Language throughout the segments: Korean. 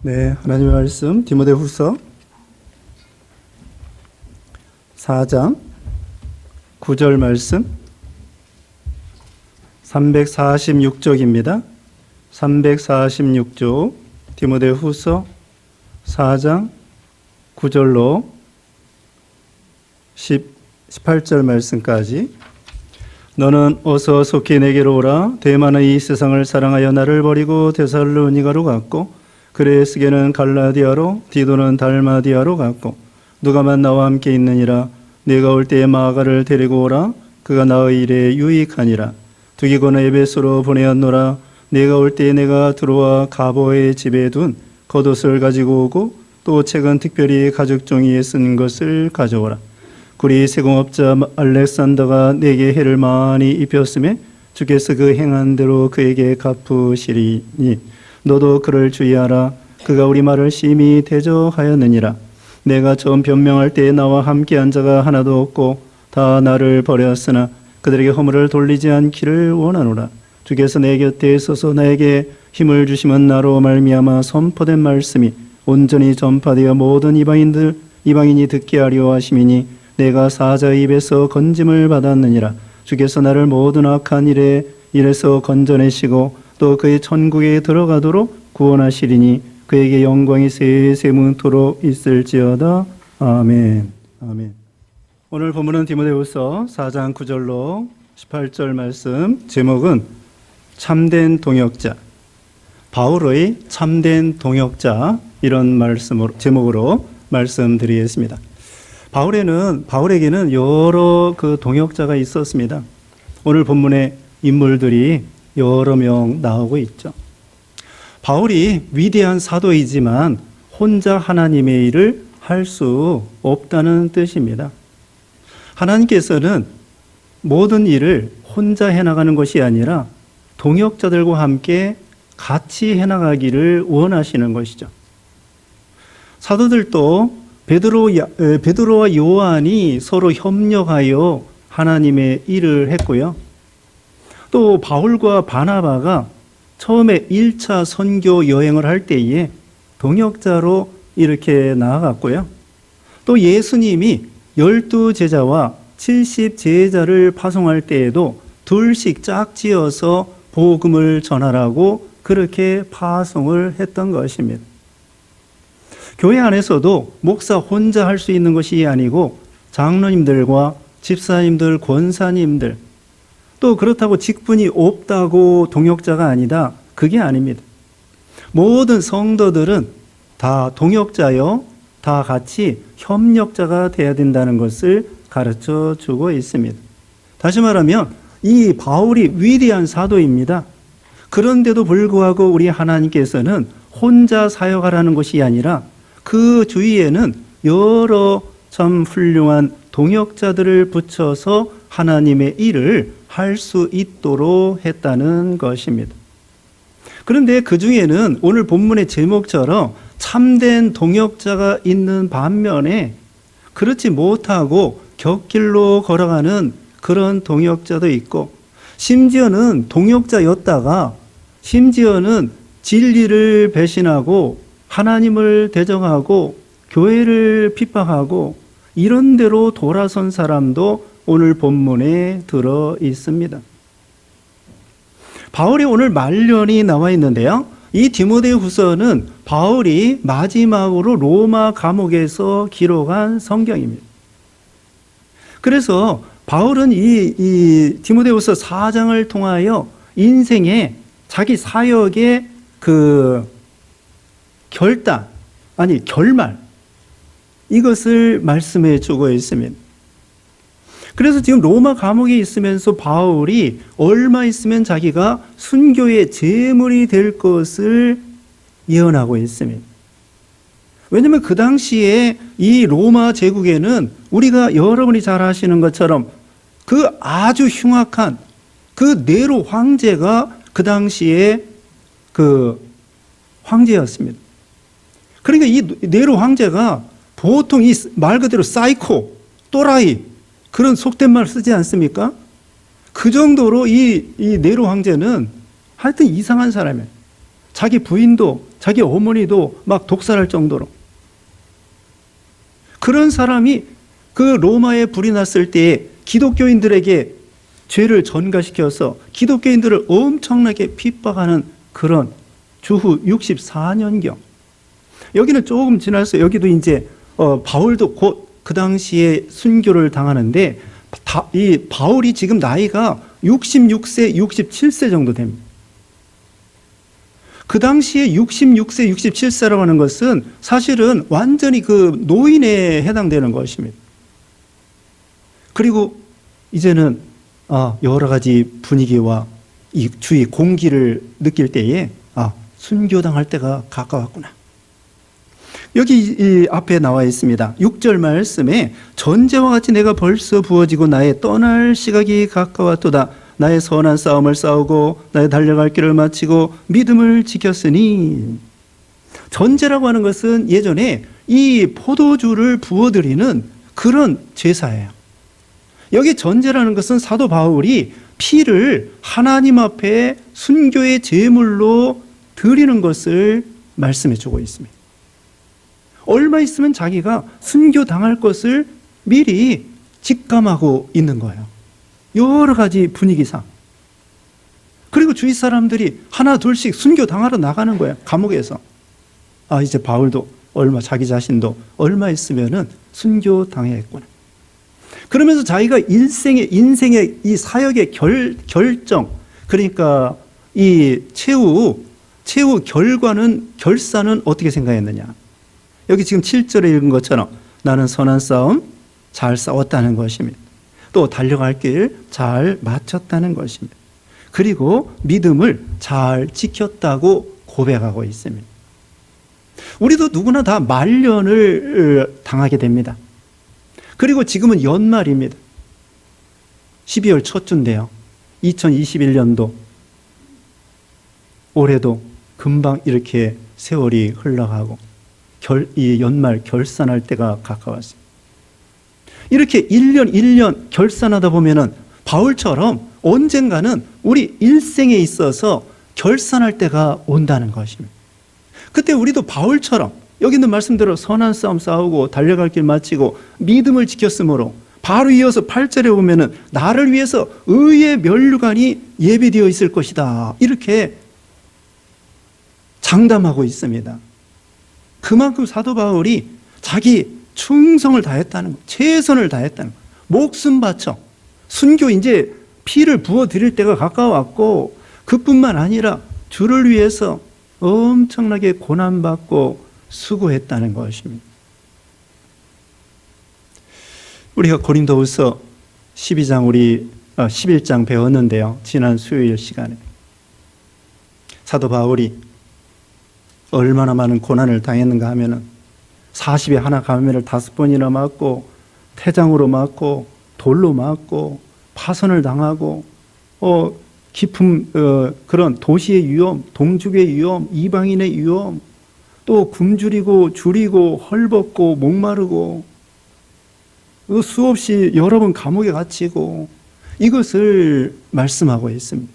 네, 하나님의 말씀 디모데후서 4장 9절 말씀 346쪽입니다. 346쪽 디모데후서 4장 9절로 18절 말씀까지. 너는 어서 속히 내게로 오라. 대만은 이 세상을 사랑하여 나를 버리고 데살로니가로 갔고 그레스게는 갈라디아로 디도는 달마디아로 갔고 누가만 나와 함께 있느니라. 네가 올 때에 마가를 데리고 오라. 그가 나의 일에 유익하니라. 두기고는 에베소로 보내었노라. 네가 올 때에 내가 들어와 가보의 집에 둔 겉옷을 가지고 오고 또 책은 특별히 가죽 종이에 쓴 것을 가져오라. 구리 세공업자 알렉산더가 내게 해를 많이 입혔음에 주께서 그 행한 대로 그에게 갚으시리니 너도 그를 주의하라. 그가 우리 말을 심히 대적하였느니라. 내가 처음 변명할 때에 나와 함께한 자가 하나도 없고 다 나를 버렸으나 그들에게 허물을 돌리지 않기를 원하노라. 주께서 내 곁에 서서 나에게 힘을 주시면 나로 말미암아 선포된 말씀이 온전히 전파되어 모든 이방인이 듣게 하려 하심이니 내가 사자의 입에서 건짐을 받았느니라. 주께서 나를 모든 악한 일에서 건져내시고 또 그의 천국에 들어가도록 구원하시리니 그에게 영광이 세세문토록 있을지어다. 아멘. 아멘. 오늘 본문은 디모데후서 4장 9절로 18절 말씀, 제목은 참된 동역자, 바울의 참된 동역자, 이런 제목으로 말씀드리겠습니다. 바울에게는 여러 그 동역자가 있었습니다. 오늘 본문의 인물들이 여러 명 나오고 있죠. 바울이 위대한 사도이지만 혼자 하나님의 일을 할 수 없다는 뜻입니다. 하나님께서는 모든 일을 혼자 해나가는 것이 아니라 동역자들과 함께 같이 해나가기를 원하시는 것이죠. 사도들도 베드로와 요한이 서로 협력하여 하나님의 일을 했고요. 또 바울과 바나바가 처음에 1차 선교 여행을 할 때에 동역자로 이렇게 나아갔고요. 또 예수님이 12제자와 70제자를 파송할 때에도 둘씩 짝지어서 복음을 전하라고 그렇게 파송을 했던 것입니다. 교회 안에서도 목사 혼자 할 수 있는 것이 아니고 장로님들과 집사님들, 권사님들, 또 그렇다고 직분이 없다고 동역자가 아니다. 그게 아닙니다. 모든 성도들은 다 동역자요, 다 같이 협력자가 되어야 된다는 것을 가르쳐 주고 있습니다. 다시 말하면 이 바울이 위대한 사도입니다. 그런데도 불구하고 우리 하나님께서는 혼자 사역하라는 것이 아니라 그 주위에는 여러 참 훌륭한 동역자들을 붙여서 하나님의 일을 할 수 있도록 했다는 것입니다. 그런데 그 중에는 오늘 본문의 제목처럼 참된 동역자가 있는 반면에 그렇지 못하고 곁길로 걸어가는 그런 동역자도 있고, 심지어는 동역자였다가 심지어는 진리를 배신하고 하나님을 대적하고 교회를 핍박하고 이런 대로 돌아선 사람도 오늘 본문에 들어 있습니다. 바울이 오늘 말년이 나와 있는데요. 이 디모데후서는 바울이 마지막으로 로마 감옥에서 기록한 성경입니다. 그래서 바울은 이 디모데후서 4장을 통하여 인생의 자기 사역의 그 결말, 이것을 말씀해 주고 있습니다. 그래서 지금 로마 감옥에 있으면서 바울이 얼마 있으면 자기가 순교의 제물이 될 것을 예언하고 있습니다. 왜냐하면 그 당시에 이 로마 제국에는 우리가 여러분이 잘 아시는 것처럼 그 아주 흉악한 그 네로 황제가 그 당시에 그 황제였습니다. 그러니까 이 네로 황제가 보통 이 말 그대로 사이코, 또라이, 그런 속된 말 쓰지 않습니까? 그 정도로 이 네로 황제는 하여튼 이상한 사람이에요. 자기 부인도 자기 어머니도 막 독살할 정도로. 그런 사람이 그 로마에 불이 났을 때에 기독교인들에게 죄를 전가시켜서 기독교인들을 엄청나게 핍박하는 그런 주후 64년경. 여기는 조금 지나서 여기도 이제 바울도 곧 그 당시에 순교를 당하는데 이 바울이 지금 나이가 66세, 67세 정도 됩니다. 그 당시에 66세, 67세라고 하는 것은 사실은 완전히 그 노인에 해당되는 것입니다. 그리고 이제는 여러 가지 분위기와 이 주위 공기를 느낄 때에 순교당할 때가 가까웠구나. 여기 이 앞에 나와 있습니다. 6절 말씀에 전제와 같이 내가 벌써 부어지고 나의 떠날 시각이 가까웠도다. 나의 선한 싸움을 싸우고 나의 달려갈 길을 마치고 믿음을 지켰으니. 전제라고 하는 것은 예전에 이 포도주를 부어드리는 그런 제사예요. 여기 전제라는 것은 사도 바울이 피를 하나님 앞에 순교의 제물로 드리는 것을 말씀해 주고 있습니다. 얼마 있으면 자기가 순교 당할 것을 미리 직감하고 있는 거예요. 여러 가지 분위기상. 그리고 주위 사람들이 하나 둘씩 순교 당하러 나가는 거예요. 감옥에서. 이제 바울도 자기 자신도 얼마 있으면은 순교 당했구나. 그러면서 자기가 인생의 이 사역의 결정, 그러니까 이 최후 결산은 어떻게 생각했느냐. 여기 지금 7절에 읽은 것처럼 나는 선한 싸움 잘 싸웠다는 것입니다. 또 달려갈 길 잘 마쳤다는 것입니다. 그리고 믿음을 잘 지켰다고 고백하고 있습니다. 우리도 누구나 다 말년을 당하게 됩니다. 그리고 지금은 연말입니다. 12월 첫 주인데요. 2021년도 올해도 금방 이렇게 세월이 흘러가고 이 연말 결산할 때가 가까웠습니다. 이렇게 1년 결산하다 보면은 바울처럼 언젠가는 우리 일생에 있어서 결산할 때가 온다는 것입니다. 그때 우리도 바울처럼 여기 있는 말씀대로 선한 싸움 싸우고 달려갈 길 마치고 믿음을 지켰으므로 바로 이어서 8절에 보면은 나를 위해서 의의 면류관이 예비되어 있을 것이다. 이렇게 장담하고 있습니다. 그만큼 사도 바울이 자기 충성을 다했다는 거, 최선을 다했다는 거, 목숨 바쳐 순교 이제 피를 부어 드릴 때가 가까웠고 그뿐만 아니라 주를 위해서 엄청나게 고난받고 수고했다는 것입니다. 우리가 고린도후서 11장 배웠는데요. 지난 수요일 시간에 사도 바울이 얼마나 많은 고난을 당했는가 하면은 40에 하나 가면을 5번이나 맞고 태장으로 맞고 돌로 맞고 파선을 당하고 깊은 그런 도시의 위험, 동족의 위험, 이방인의 위험, 또 굶주리고 줄이고 헐벗고 목마르고 수없이 여러 번 감옥에 갇히고 이것을 말씀하고 있습니다.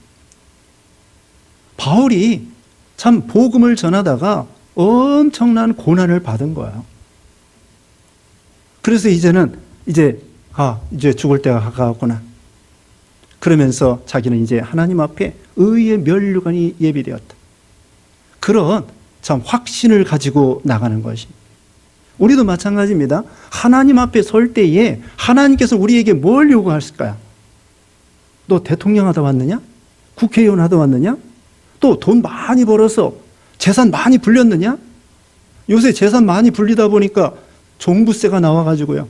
바울이 참 복음을 전하다가 엄청난 고난을 받은 거예요. 그래서 이제 죽을 때가 가까웠구나. 그러면서 자기는 이제 하나님 앞에 의의 면류관이 예비되었다. 그런 참 확신을 가지고 나가는 것입니다. 우리도 마찬가지입니다. 하나님 앞에 설 때에 하나님께서 우리에게 뭘 요구하실까요? 너 대통령 하다 왔느냐? 국회의원 하다 왔느냐? 또 돈 많이 벌어서 재산 많이 불렸느냐? 요새 재산 많이 불리다 보니까 종부세가 나와가지고요.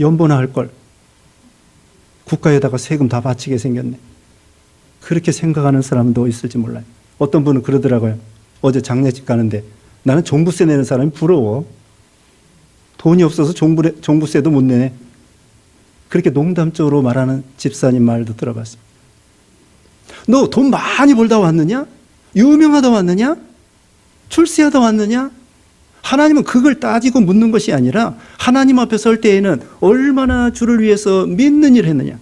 연보나 할 걸. 국가에다가 세금 다 바치게 생겼네. 그렇게 생각하는 사람도 있을지 몰라요. 어떤 분은 그러더라고요. 어제 장례식 가는데 나는 종부세 내는 사람이 부러워. 돈이 없어서 종부세도 못 내네. 그렇게 농담적으로 말하는 집사님 말도 들어봤습니다. 너 돈 많이 벌다 왔느냐? 유명하다 왔느냐? 출세하다 왔느냐? 하나님은 그걸 따지고 묻는 것이 아니라 하나님 앞에 설 때에는 얼마나 주를 위해서 믿는 일을 했느냐?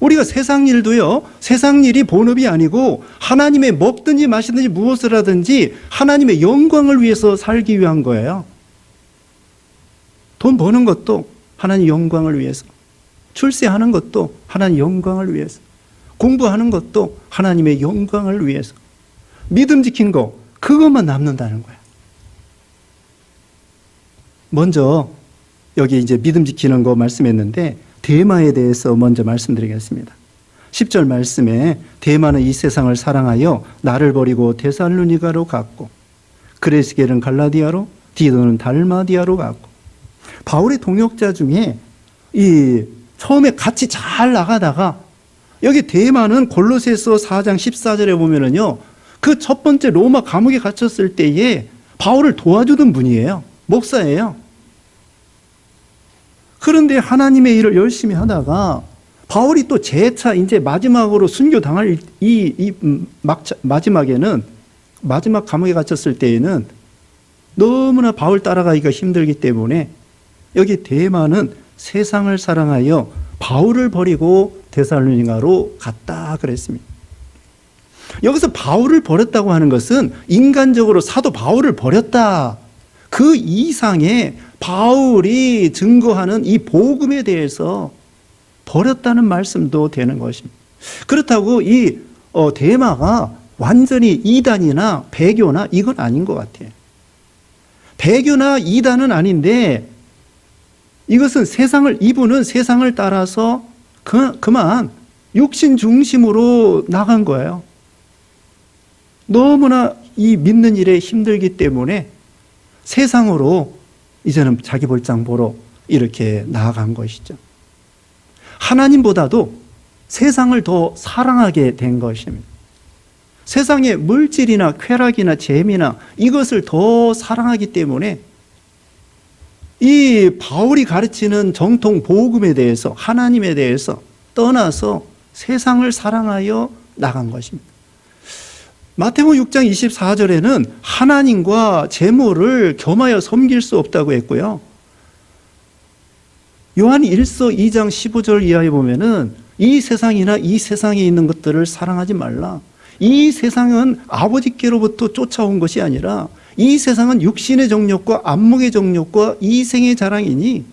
우리가 세상 일도요, 세상 일이 본업이 아니고 하나님의 먹든지 마시든지 무엇을 하든지 하나님의 영광을 위해서 살기 위한 거예요. 돈 버는 것도 하나님 영광을 위해서, 출세하는 것도 하나님 영광을 위해서, 공부하는 것도 하나님의 영광을 위해서, 믿음 지킨 거, 그것만 남는다는 거야. 먼저 여기 이제 믿음 지키는 거 말씀했는데 데마에 대해서 먼저 말씀드리겠습니다. 10절 말씀에 데마는 이 세상을 사랑하여 나를 버리고 데살로니가로 갔고 그레스게는 갈라디아로, 디도는 달마디아로 갔고. 바울의 동역자 중에 이 처음에 같이 잘 나가다가 여기 데마는 골로새서 4장 14절에 보면은요, 그 첫 번째 로마 감옥에 갇혔을 때에 바울을 도와주던 분이에요. 목사예요. 그런데 하나님의 일을 열심히 하다가 바울이 또 재차 이제 마지막으로 순교당할 마지막에는, 마지막 감옥에 갇혔을 때에는 너무나 바울 따라가기가 힘들기 때문에 여기 데마는 세상을 사랑하여 바울을 버리고 데살로니가로 갔다 그랬습니다. 여기서 바울을 버렸다고 하는 것은 인간적으로 사도 바울을 버렸다, 그 이상의 바울이 증거하는 이 복음에 대해서 버렸다는 말씀도 되는 것입니다. 그렇다고 이 데마가 완전히 이단이나 배교나 이건 아닌 것 같아요. 배교나 이단은 아닌데 이것은 이분은 세상을 따라서 그만 육신 중심으로 나간 거예요. 너무나 이 믿는 일에 힘들기 때문에 세상으로 이제는 자기 볼장 보러 이렇게 나아간 것이죠. 하나님보다도 세상을 더 사랑하게 된 것입니다. 세상의 물질이나 쾌락이나 재미나 이것을 더 사랑하기 때문에 이 바울이 가르치는 정통 복음에 대해서, 하나님에 대해서 떠나서 세상을 사랑하여 나간 것입니다. 마태복음 6장 24절에는 하나님과 재물을 겸하여 섬길 수 없다고 했고요. 요한 1서 2장 15절 이하에 보면은 이 세상이나 이 세상에 있는 것들을 사랑하지 말라. 이 세상은 아버지께로부터 쫓아온 것이 아니라 이 세상은 육신의 정욕과 안목의 정욕과 이생의 자랑이니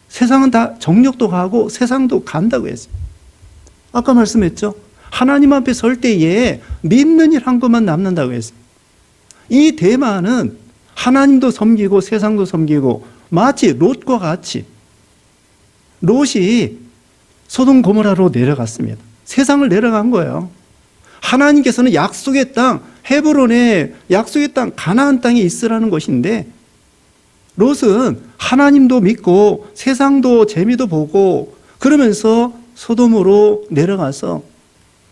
세상은 다 정욕도 가고 세상도 간다고 했어요. 아까 말씀했죠. 하나님 앞에 설 때에 믿는 일 한 것만 남는다고 했어요. 이 데마는 하나님도 섬기고 세상도 섬기고 마치 롯과 같이, 롯이 소돔 고모라로 내려갔습니다. 세상을 내려간 거예요. 하나님께서는 약속의 땅, 헤브론의 약속의 땅, 가나안 땅에 있으라는 것인데 롯은 하나님도 믿고 세상도 재미도 보고 그러면서 소돔으로 내려가서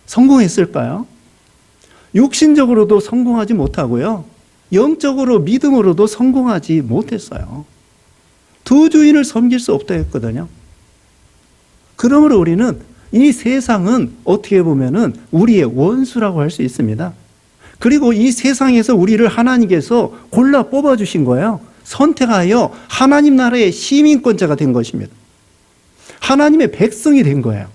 성공했을까요? 육신적으로도 성공하지 못하고요, 영적으로 믿음으로도 성공하지 못했어요. 두 주인을 섬길 수 없다 했거든요. 그러므로 우리는 이 세상은 어떻게 보면은 우리의 원수라고 할 수 있습니다. 그리고 이 세상에서 우리를 하나님께서 골라 뽑아주신 거예요. 선택하여 하나님 나라의 시민권자가 된 것입니다. 하나님의 백성이 된 거예요.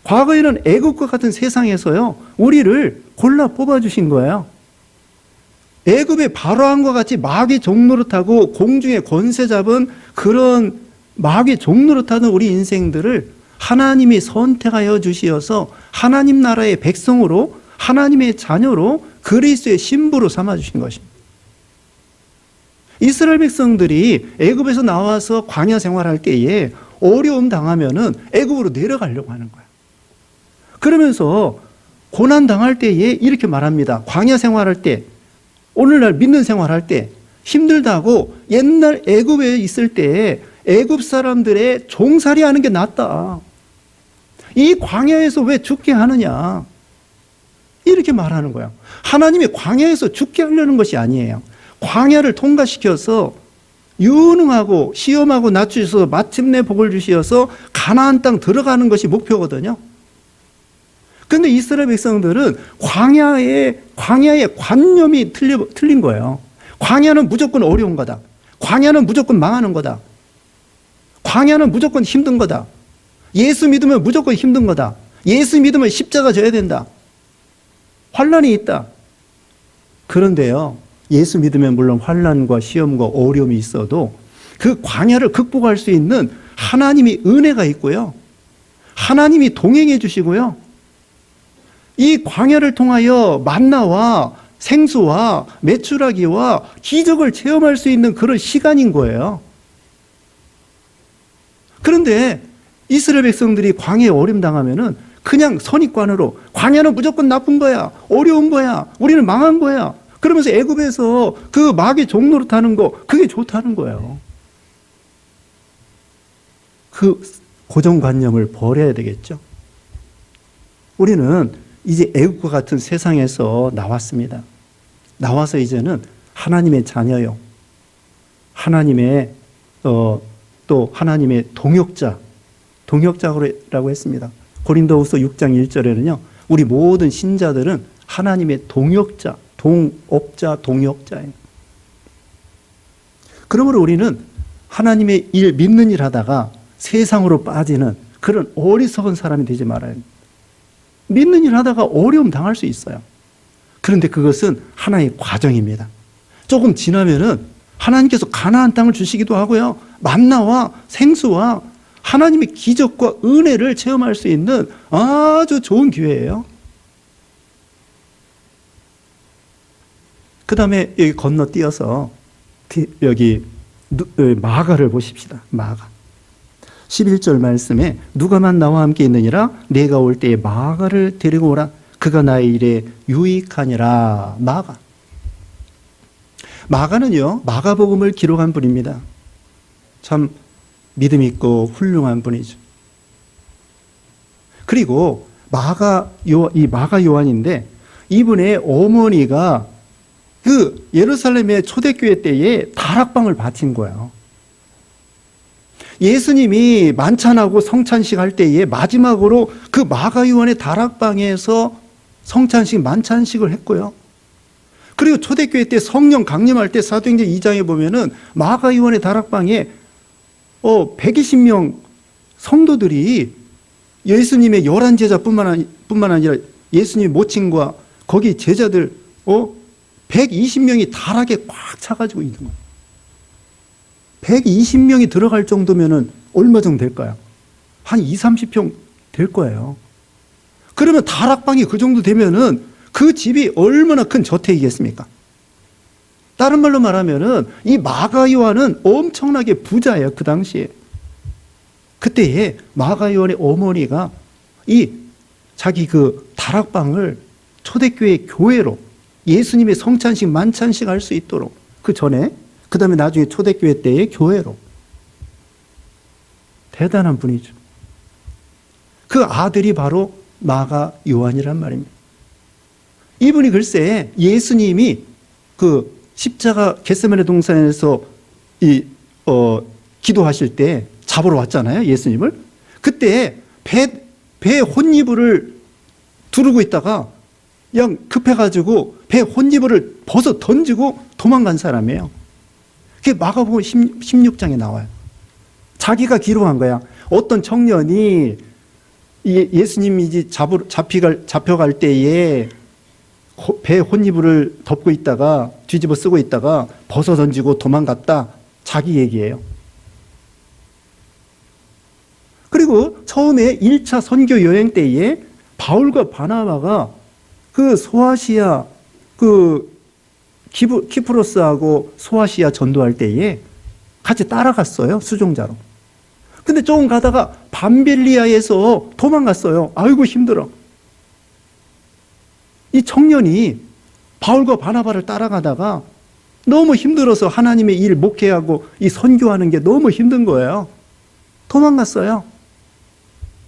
과거에는 애국과 같은 세상에서요, 우리를 골라 뽑아주신 거예요. 애굽의 바로왕과 같이 마귀 종노릇하고 공중의 권세 잡은 그런 마귀 종노릇하는 우리 인생들을 하나님이 선택하여 주시어서 하나님 나라의 백성으로, 하나님의 자녀로, 그리스도의 신부로 삼아주신 것입니다. 이스라엘 백성들이 애굽에서 나와서 광야 생활할 때에 어려움 당하면은 애굽으로 내려가려고 하는 거예요. 그러면서 고난 당할 때에 이렇게 말합니다. 광야 생활할 때, 오늘날 믿는 생활할 때 힘들다고 옛날 애굽에 있을 때 애굽 사람들의 종살이 하는 게 낫다. 이 광야에서 왜 죽게 하느냐. 이렇게 말하는 거예요. 하나님이 광야에서 죽게 하려는 것이 아니에요. 광야를 통과시켜서 유능하고 시험하고 낮추셔서 마침내 복을 주시어서 가나안 땅 들어가는 것이 목표거든요. 그런데 이스라엘 백성들은 광야의 관념이 틀린 거예요. 광야는 무조건 어려운 거다. 광야는 무조건 망하는 거다. 광야는 무조건 힘든 거다. 예수 믿으면 무조건 힘든 거다. 예수 믿으면 십자가 져야 된다. 환난이 있다. 그런데요, 예수 믿으면 물론 환난과 시험과 어려움이 있어도 그 광야를 극복할 수 있는 하나님의 은혜가 있고요. 하나님이 동행해 주시고요. 이 광야를 통하여 만나와 생수와 메추라기와 기적을 체험할 수 있는 그런 시간인 거예요. 그런데 이스라엘 백성들이 광야에 어려움 당하면은 그냥 선입관으로 광야는 무조건 나쁜 거야, 어려운 거야, 우리는 망한 거야. 그러면서 애굽에서 그 마귀 종노릇 하는 거, 그게 좋다는 거예요. 그 고정관념을 버려야 되겠죠. 우리는 이제 애국과 같은 세상에서 나왔습니다. 나와서 이제는 하나님의 자녀요. 하나님의 또 하나님의 동역자라고 했습니다. 고린도후서 6장 1절에는요. 우리 모든 신자들은 하나님의 동역자, 동업자, 동역자예요. 그러므로 우리는 하나님의 일, 믿는 일 하다가 세상으로 빠지는 그런 어리석은 사람이 되지 말아야 합니다. 믿는 일 하다가 어려움 당할 수 있어요. 그런데 그것은 하나의 과정입니다. 조금 지나면은 하나님께서 가나안 땅을 주시기도 하고요. 만나와 생수와 하나님의 기적과 은혜를 체험할 수 있는 아주 좋은 기회예요. 그 다음에 여기 건너뛰어서 여기 마가를 보십시다. 마가. 11절 말씀에 누가만 나와 함께 있느니라 내가 올 때에 마가를 데리고 오라. 그가 나의 일에 유익하니라. 마가. 마가는요, 마가복음을 기록한 분입니다. 참 믿음 있고 훌륭한 분이죠. 그리고 이 마가 요한인데 이분의 어머니가 그 예루살렘의 초대교회 때에 다락방을 바친 거예요. 예수님이 만찬하고 성찬식 할 때에 마지막으로 그 마가 요한의 다락방에서 성찬식, 만찬식을 했고요. 그리고 초대교회 때 성령 강림할 때 사도행전 2장에 보면은 마가 요한의 다락방에 120명 성도들이 예수님의 11제자뿐만 아니라 예수님의 모친과 거기 제자들 120명이 다락에 꽉 차가지고 있는 거예요. 120명이 들어갈 정도면은 얼마 정도 될까요? 한 20-30평 될 거예요. 그러면 다락방이 그 정도 되면은 그 집이 얼마나 큰 저택이겠습니까? 다른 말로 말하면은 이 마가 요한은 엄청나게 부자예요. 그 당시에. 그때에 마가 요한의 어머니가 이 자기 그 다락방을 초대교회 교회로 예수님의 성찬식, 만찬식 할 수 있도록 그 전에 그 다음에 나중에 초대교회 때의 교회로. 대단한 분이죠. 그 아들이 바로 마가 요한이란 말입니다. 이분이 글쎄 예수님이 그 십자가 겟세마네 동산에서 기도하실 때 잡으러 왔잖아요. 예수님을. 그때 배 혼이불을 두르고 있다가 그냥 급해가지고 배 혼이불을 벗어 던지고 도망간 사람이에요. 그게 마가복음 16장에 나와요. 자기가 기록한 거야. 어떤 청년이 예수님이 잡혀갈 때에 배 혼이불을 덮고 있다가 뒤집어 쓰고 있다가 벗어 던지고 도망갔다. 자기 얘기예요. 그리고 처음에 1차 선교 여행 때에 바울과 바나바가 그 소아시아 키프로스하고 소아시아 전도할 때에 같이 따라갔어요. 수종자로. 근데 조금 가다가 밤벨리아에서 도망갔어요. 아이고 힘들어. 이 청년이 바울과 바나바를 따라가다가 너무 힘들어서 하나님의 일 목회하고 이 선교하는 게 너무 힘든 거예요. 도망갔어요.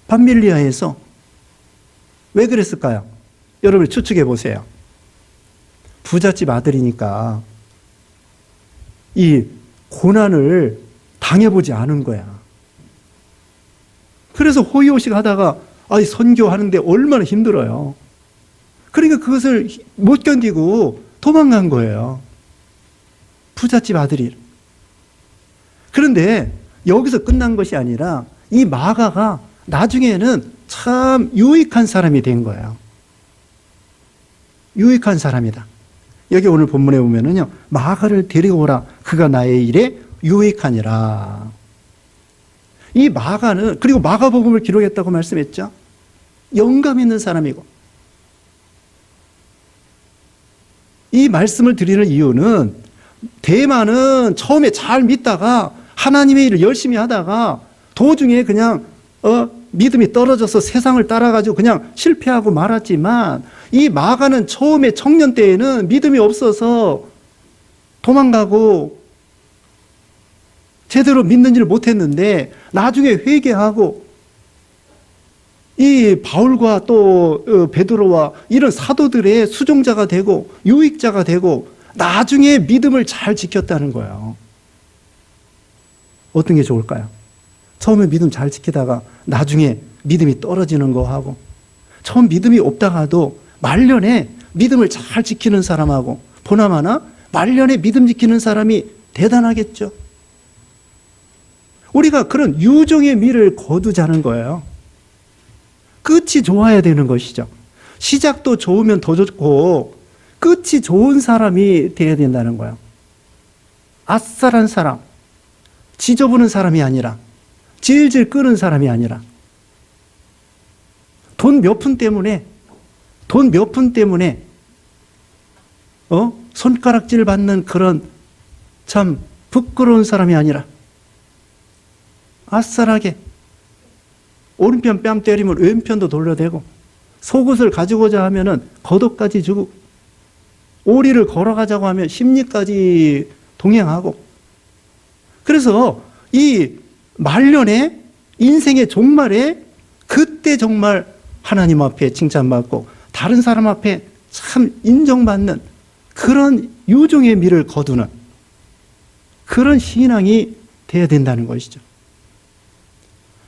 밤벨리아에서. 왜 그랬을까요? 여러분 추측해 보세요. 부잣집 아들이니까 이 고난을 당해보지 않은 거야. 그래서 호의호식 하다가 선교하는데 얼마나 힘들어요. 그러니까 그것을 못 견디고 도망간 거예요. 부잣집 아들이. 그런데 여기서 끝난 것이 아니라 이 마가가 나중에는 참 유익한 사람이 된 거예요. 유익한 사람이다. 여기 오늘 본문에 보면은요, 마가를 데리고 오라. 그가 나의 일에 유익하니라. 이 마가는, 그리고 마가복음을 기록했다고 말씀했죠. 영감 있는 사람이고. 이 말씀을 드리는 이유는 데마는 처음에 잘 믿다가 하나님의 일을 열심히 하다가 도중에 그냥 믿음이 떨어져서 세상을 따라가지고 그냥 실패하고 말았지만, 이 마가는 처음에 청년 때에는 믿음이 없어서 도망가고 제대로 믿는지를 못했는데 나중에 회개하고 이 바울과 또 베드로와 이런 사도들의 수종자가 되고 유익자가 되고 나중에 믿음을 잘 지켰다는 거예요. 어떤 게 좋을까요? 처음에 믿음 잘 지키다가 나중에 믿음이 떨어지는 거하고, 처음 믿음이 없다가도 말년에 믿음을 잘 지키는 사람하고, 보나마나 말년에 믿음 지키는 사람이 대단하겠죠. 우리가 그런 유종의 미를 거두자는 거예요. 끝이 좋아야 되는 것이죠. 시작도 좋으면 더 좋고 끝이 좋은 사람이 되어야 된다는 거예요. 아싸란 사람, 지저분한 사람이 아니라, 질질 끄는 사람이 아니라, 돈 몇 푼 때문에 손가락질 받는 그런 참 부끄러운 사람이 아니라 아싸하게 오른편 뺨 때리면 왼편도 돌려대고, 속옷을 가지고자 하면은 겉옷까지 주고, 오리를 걸어가자고 하면 심리까지 동행하고. 그래서 이 말년에, 인생의 종말에 그때 정말 하나님 앞에 칭찬받고 다른 사람 앞에 참 인정받는 그런 유종의 미를 거두는 그런 신앙이 되어야 된다는 것이죠.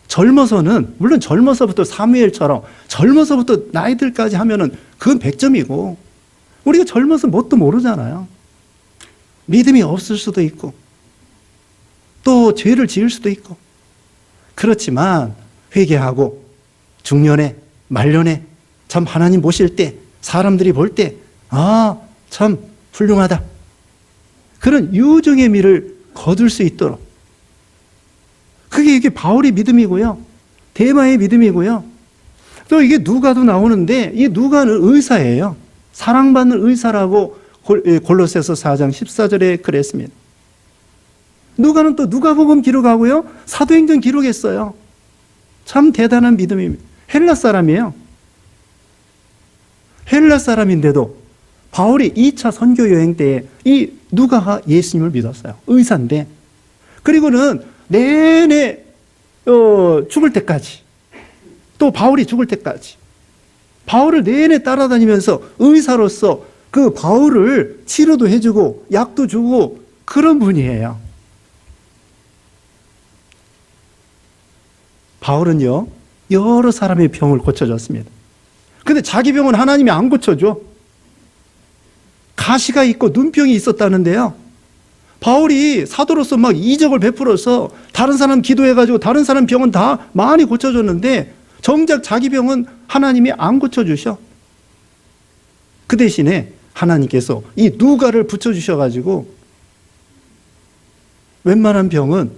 젊어서는, 물론 젊어서부터 사무엘처럼 젊어서부터 나이들까지 하면은 그건 100점이고, 우리가 젊어서 뭣도 모르잖아요. 믿음이 없을 수도 있고 또 죄를 지을 수도 있고. 그렇지만 회개하고 중년에, 말년에 참 하나님 보실 때, 사람들이 볼 때 참 훌륭하다, 그런 유종의 미를 거둘 수 있도록, 그게 이게 바울의 믿음이고요, 데마의 믿음이고요. 또 이게 누가도 나오는데, 이 누가는 의사예요. 사랑받는 의사라고 골로새서 4장 14절에 그랬습니다. 누가는 또 누가복음 기록하고요, 사도행전 기록했어요. 참 대단한 믿음입니다. 헬라 사람이에요. 헬라 사람인데도 바울이 2차 선교 여행 때에 이 누가가 예수님을 믿었어요. 의사인데. 그리고는 내내 죽을 때까지, 또 바울이 죽을 때까지 바울을 내내 따라다니면서 의사로서 그 바울을 치료도 해주고 약도 주고 그런 분이에요. 바울은요, 여러 사람의 병을 고쳐줬습니다. 근데 자기 병은 하나님이 안 고쳐줘. 가시가 있고 눈병이 있었다는데요, 바울이 사도로서 막 이적을 베풀어서 다른 사람 기도해가지고 다른 사람 병은 다 많이 고쳐줬는데 정작 자기 병은 하나님이 안 고쳐주셔. 그 대신에 하나님께서 이 누가를 붙여주셔가지고 웬만한 병은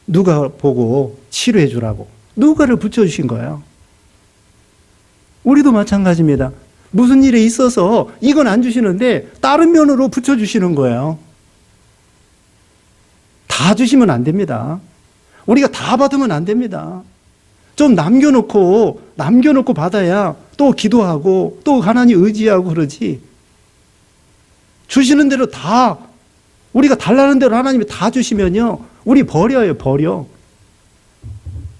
누가 보고 치료해 주라고 누가를 붙여주신 거예요. 우리도 마찬가지입니다. 무슨 일에 있어서 이건 안 주시는데 다른 면으로 붙여주시는 거예요. 다 주시면 안 됩니다. 우리가 다 받으면 안 됩니다. 좀 남겨놓고 받아야 또 기도하고 또 하나님 의지하고 그러지. 주시는 대로 다, 우리가 달라는 대로 하나님이 다 주시면요, 우리 버려.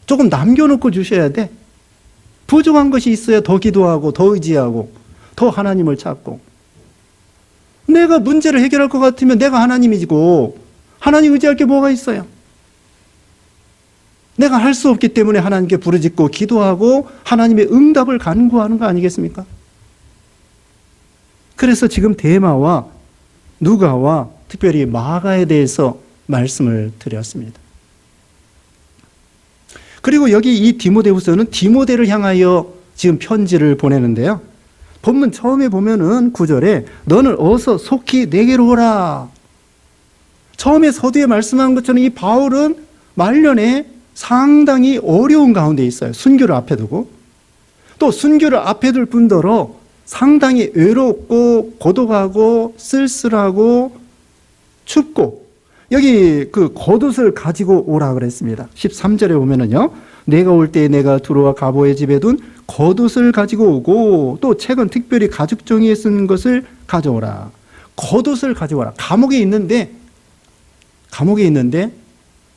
조금 남겨놓고 주셔야 돼. 부족한 것이 있어야 더 기도하고 더 의지하고 더 하나님을 찾고. 내가 문제를 해결할 것 같으면 내가 하나님이고 하나님 의지할 게 뭐가 있어요? 내가 할 수 없기 때문에 하나님께 부르짖고 기도하고 하나님의 응답을 간구하는 거 아니겠습니까? 그래서 지금 데마와 누가와 특별히 마가에 대해서 말씀을 드렸습니다. 그리고 여기 이 디모데후서는 디모데를 향하여 지금 편지를 보내는데요. 본문 처음에 보면은 9절에 너는 어서 속히 내게로 오라. 처음에 서두에 말씀한 것처럼 이 바울은 말년에 상당히 어려운 가운데 있어요. 순교를 앞에 두고. 또 순교를 앞에 둘 뿐더러 상당히 외롭고 고독하고 쓸쓸하고 춥고, 여기 그 겉옷을 가지고 오라 그랬습니다. 13절에 보면은요, 내가 올 때 내가 두루와 가보의 집에 둔 겉옷을 가지고 오고, 또 책은 특별히 가죽 종이에 쓴 것을 가져오라. 겉옷을 가져오라. 감옥에 있는데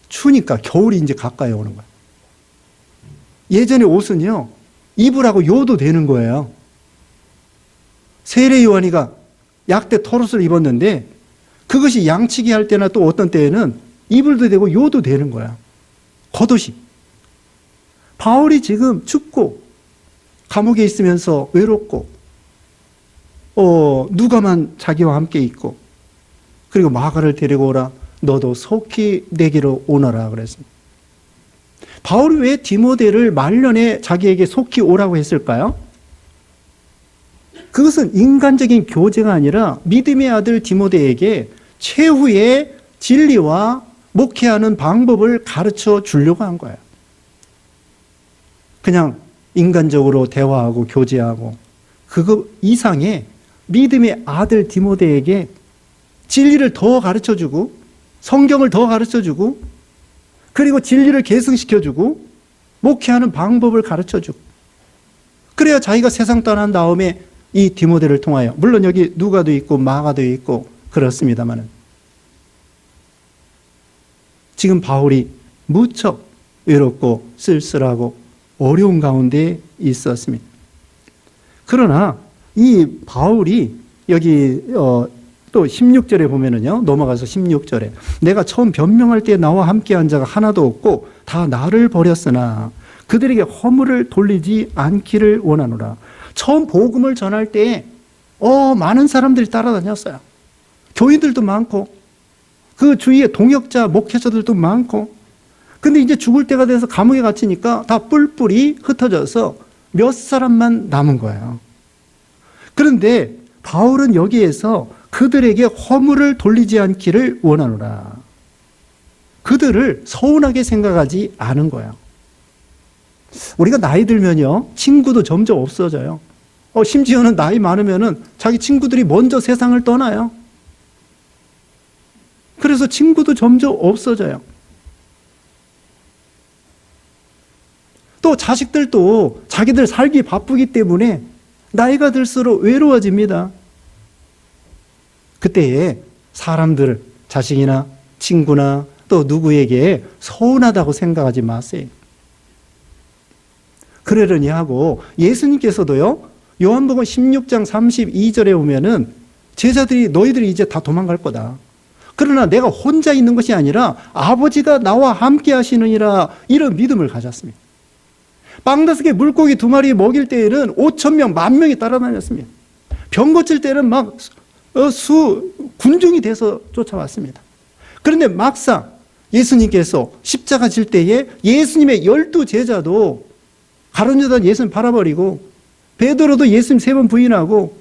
추우니까 겨울이 이제 가까이 오는 거야. 예전에 옷은요, 입으라고 요도 되는 거예요. 세례 요한이가 약대 털옷을 입었는데 그것이 양치기 할 때나 또 어떤 때에는 입을도 되고 요도 되는 거야. 겉옷이. 바울이 지금 춥고 감옥에 있으면서 외롭고 누가만 자기와 함께 있고, 그리고 마가를 데리고 오라. 너도 속히 내게로 오너라 그랬습니다. 바울이 왜 디모데를 말년에 자기에게 속히 오라고 했을까요? 그것은 인간적인 교제가 아니라 믿음의 아들 디모데에게 최후의 진리와 목회하는 방법을 가르쳐 주려고 한 거예요. 그냥 인간적으로 대화하고 교제하고 그거 이상의 믿음의 아들 디모데에게 진리를 더 가르쳐주고 성경을 더 가르쳐주고 그리고 진리를 계승시켜주고 목회하는 방법을 가르쳐주고, 그래야 자기가 세상 떠난 다음에 이 디모데를 통하여, 물론 여기 누가도 있고 마가도 있고 그렇습니다만은 지금 바울이 무척 외롭고 쓸쓸하고 어려운 가운데 있었습니다. 그러나 이 바울이 여기 또 16절에 보면은요, 넘어가서 16절에 내가 처음 변명할 때 나와 함께한 자가 하나도 없고 다 나를 버렸으나 그들에게 허물을 돌리지 않기를 원하노라. 처음 복음을 전할 때 많은 사람들이 따라다녔어요. 교인들도 많고 그 주위에 동역자 목회자들도 많고, 근데 이제 죽을 때가 돼서 감옥에 갇히니까 다 뿔뿔이 흩어져서 몇 사람만 남은 거예요. 그런데 바울은 여기에서 그들에게 허물을 돌리지 않기를 원하노라. 그들을 서운하게 생각하지 않은 거예요. 우리가 나이 들면요, 친구도 점점 없어져요. 심지어는 나이 많으면은 자기 친구들이 먼저 세상을 떠나요. 그래서 친구도 점점 없어져요. 또 자식들도 자기들 살기 바쁘기 때문에 나이가 들수록 외로워집니다. 그때에 사람들, 자식이나 친구나 또 누구에게 서운하다고 생각하지 마세요. 그러려니 하고 예수님께서도요, 요한복음 16장 32절에 보면은 제자들이 너희들이 이제 다 도망갈 거다. 그러나 내가 혼자 있는 것이 아니라 아버지가 나와 함께 하시느니라, 이런 믿음을 가졌습니다. 빵 5개 물고기 2마리 먹일 때에는 5,000명, 10,000명이 따라다녔습니다. 병 고칠 때는 막 군중이 돼서 쫓아왔습니다. 그런데 막상 예수님께서 십자가 질 때에 예수님의 12제자도 가룟유다는 예수님 팔아버리고 베드로도 예수님 3번 부인하고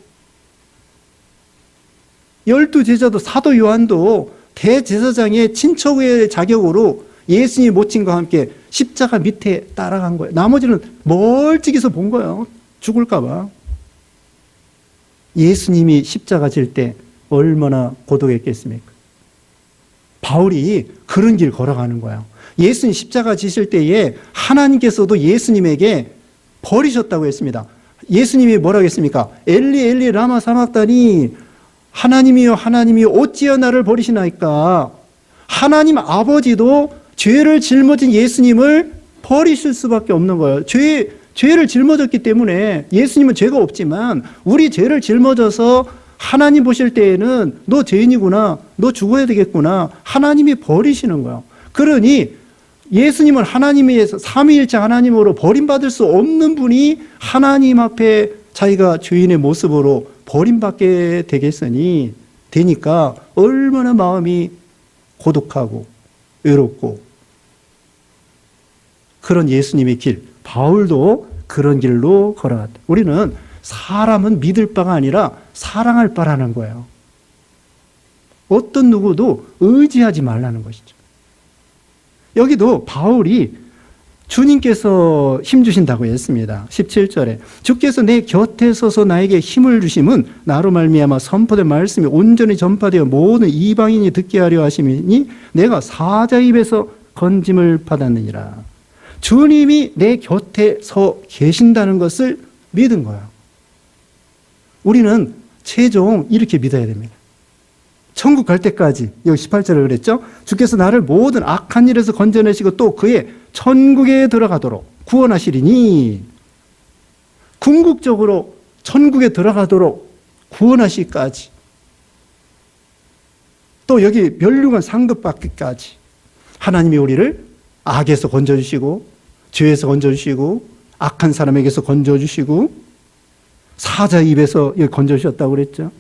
12제자도 사도 요한도 대제사장의 친척의 자격으로 예수님 모친과 함께 십자가 밑에 따라간 거예요. 나머지는 멀찍이서 본 거예요. 죽을까 봐. 예수님이 십자가 질 때 얼마나 고독했겠습니까? 바울이 그런 길 걸어가는 거예요. 예수님 십자가 지실 때에 하나님께서도 예수님에게 버리셨다고 했습니다. 예수님이 뭐라고 했습니까? 엘리 엘리 라마 사막다니, 하나님이여 하나님이여 어찌하여 나를 버리시나이까. 하나님 아버지도 죄를 짊어진 예수님을 버리실 수밖에 없는 거예요. 죄를 짊어졌기 때문에, 예수님은 죄가 없지만 우리 죄를 짊어져서 하나님 보실 때에는 너 죄인이구나, 너 죽어야 되겠구나, 하나님이 버리시는 거예요. 그러니 예수님은 하나님에서 삼위일체 하나님으로 버림받을 수 없는 분이 하나님 앞에 자기가 죄인의 모습으로 버림받게 되니까 얼마나 마음이 고독하고 외롭고 그런 예수님의 길, 바울도 그런 길로 걸어갔다. 우리는 사람은 믿을 바가 아니라 사랑할 바라는 거예요. 어떤 누구도 의지하지 말라는 것이죠. 여기도 바울이 주님께서 힘 주신다고 했습니다. 17절에 주께서 내 곁에 서서 나에게 힘을 주심은 나로 말미암아 선포된 말씀이 온전히 전파되어 모든 이방인이 듣게 하려 하심이니 내가 사자 입에서 건짐을 받았느니라. 주님이 내 곁에 서 계신다는 것을 믿은 거예요. 우리는 최종 이렇게 믿어야 됩니다. 천국 갈 때까지, 여기 18절에 그랬죠? 주께서 나를 모든 악한 일에서 건져내시고 또 그의 천국에 들어가도록 구원하시리니, 궁극적으로 천국에 들어가도록 구원하시기까지, 또 여기 멸류관 상급받기까지 하나님이 우리를 악에서 건져주시고 죄에서 건져주시고 악한 사람에게서 건져주시고 사자 입에서 건져주셨다고 그랬죠.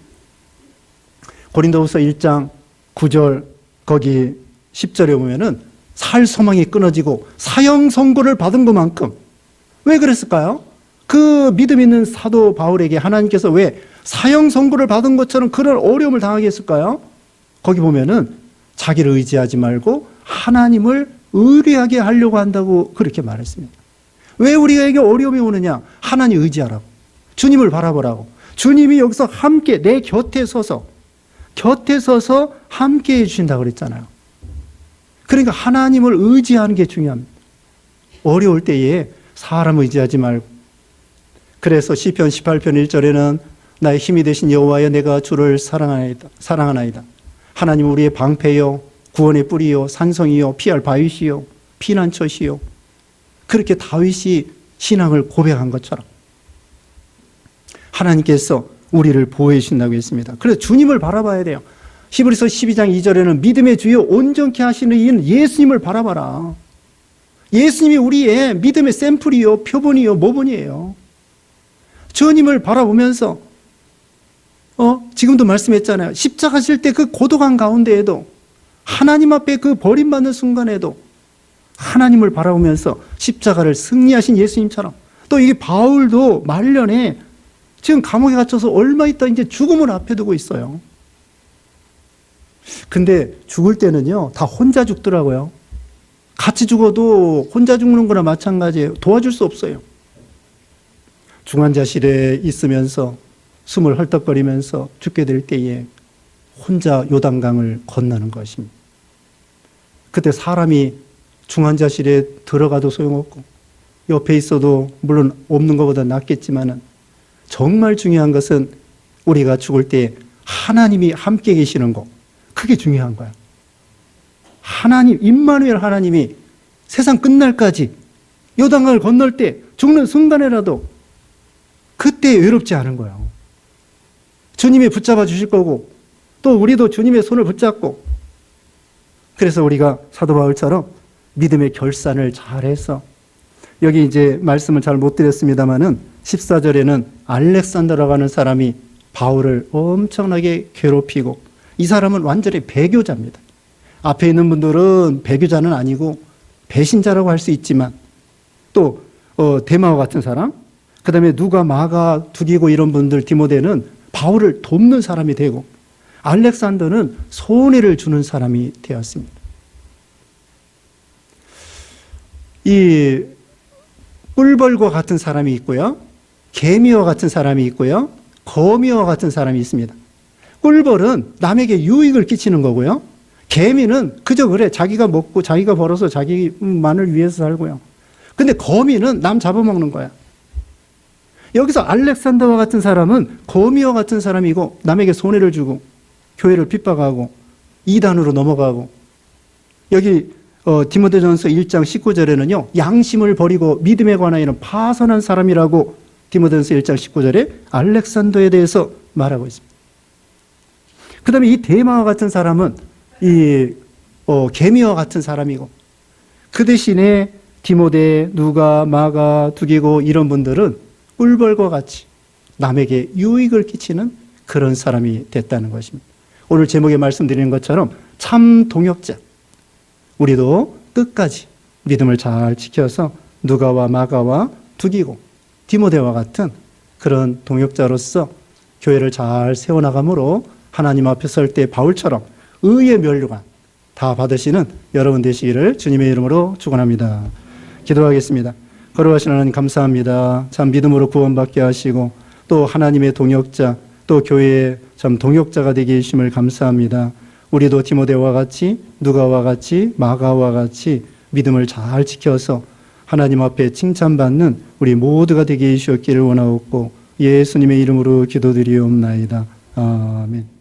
고린도후서 1장 9절 거기 10절에 보면은 살 소망이 끊어지고 사형 선고를 받은 것만큼, 왜 그랬을까요? 그 믿음 있는 사도 바울에게 하나님께서 왜 사형 선고를 받은 것처럼 그런 어려움을 당하게 했을까요? 거기 보면은 자기를 의지하지 말고 하나님을 의뢰하게 하려고 한다고 그렇게 말했습니다. 왜 우리에게 어려움이 오느냐? 하나님 의지하라고, 주님을 바라보라고. 주님이 여기서 함께 내 곁에 서서 함께 해주신다고 그랬잖아요. 그러니까 하나님을 의지하는 게 중요합니다. 어려울 때에 사람 의지하지 말고. 그래서 시편 18편 1절에는 나의 힘이 되신 여호와여 내가 주를 사랑하나이다. 하나님 우리의 방패요 구원의 뿌리요 산성이요 피할 바위시요 피난처시요. 그렇게 다윗이 신앙을 고백한 것처럼 하나님께서 우리를 보호해 주신다고 했습니다. 그래서 주님을 바라봐야 돼요. 히브리서 12장 2절에는 믿음의 주요 온전케 하시는 이는 예수님을 바라봐라. 예수님이 우리의 믿음의 샘플이요 표본이요 모본이에요. 주님을 바라보면서 지금도 말씀했잖아요. 십자가 질 때 그 고독한 가운데에도 하나님 앞에 그 버림받는 순간에도 하나님을 바라보면서 십자가를 승리하신 예수님처럼, 또 이게 바울도 말년에 지금 감옥에 갇혀서 얼마 있다 이제 죽음을 앞에 두고 있어요. 근데 죽을 때는요 다 혼자 죽더라고요. 같이 죽어도 혼자 죽는 거나 마찬가지예요. 도와줄 수 없어요. 중환자실에 있으면서 숨을 헐떡거리면서 죽게 될 때에 혼자 요단강을 건너는 것입니다. 그때 사람이 중환자실에 들어가도 소용없고 옆에 있어도 물론 없는 것보다 낫겠지만은 정말 중요한 것은 우리가 죽을 때 하나님이 함께 계시는 것, 그게 중요한 거야. 하나님, 임마누엘 하나님이 세상 끝날까지 요단강을 건널 때 죽는 순간에라도 그때 외롭지 않은 거예요. 주님이 붙잡아 주실 거고 또 우리도 주님의 손을 붙잡고, 그래서 우리가 사도 바울처럼 믿음의 결산을 잘해서, 여기 이제 말씀을 잘 못 드렸습니다마는 14절에는 알렉산더라고 하는 사람이 바울을 엄청나게 괴롭히고, 이 사람은 완전히 배교자입니다. 앞에 있는 분들은 배교자는 아니고 배신자라고 할 수 있지만, 또 데마와 같은 사람, 그 다음에 누가 마가 두기고 이런 분들, 디모데는 바울을 돕는 사람이 되고, 알렉산더는 손해를 주는 사람이 되었습니다. 이 꿀벌과 같은 사람이 있고요, 개미와 같은 사람이 있고요, 거미와 같은 사람이 있습니다. 꿀벌은 남에게 유익을 끼치는 거고요, 개미는 그저 그래 자기가 먹고 자기가 벌어서 자기만을 위해서 살고요. 근데 거미는 남 잡아먹는 거야. 여기서 알렉산더와 같은 사람은 거미와 같은 사람이고 남에게 손해를 주고 교회를 핍박하고 이단으로 넘어가고, 여기 디모데전서 1장 19절에는요 양심을 버리고 믿음에 관하여는 파선한 사람이라고 디모데전서 1장 19절에 알렉산더에 대해서 말하고 있습니다. 그 다음에 이 데마와 같은 사람은 이 개미와 같은 사람이고, 그 대신에 디모데, 누가, 마가, 두기고 이런 분들은 꿀벌과 같이 남에게 유익을 끼치는 그런 사람이 됐다는 것입니다. 오늘 제목에 말씀드리는 것처럼 참 동역자, 우리도 끝까지 믿음을 잘 지켜서 누가와 마가와 두기고 디모데와 같은 그런 동역자로서 교회를 잘 세워나가므로 하나님 앞에 설 때 바울처럼 의의 면류관 다 받으시는 여러분 되시기를 주님의 이름으로 축원합니다. 기도하겠습니다. 거룩하신 하나님 감사합니다. 참 믿음으로 구원받게 하시고 또 하나님의 동역자 또 교회의 참 동역자가 되게 해주심을 감사합니다. 우리도 디모데와 같이 누가와 같이 마가와 같이 믿음을 잘 지켜서 하나님 앞에 칭찬받는 우리 모두가 되게 해주셨기를 원하옵고 예수님의 이름으로 기도드리옵나이다. 아멘.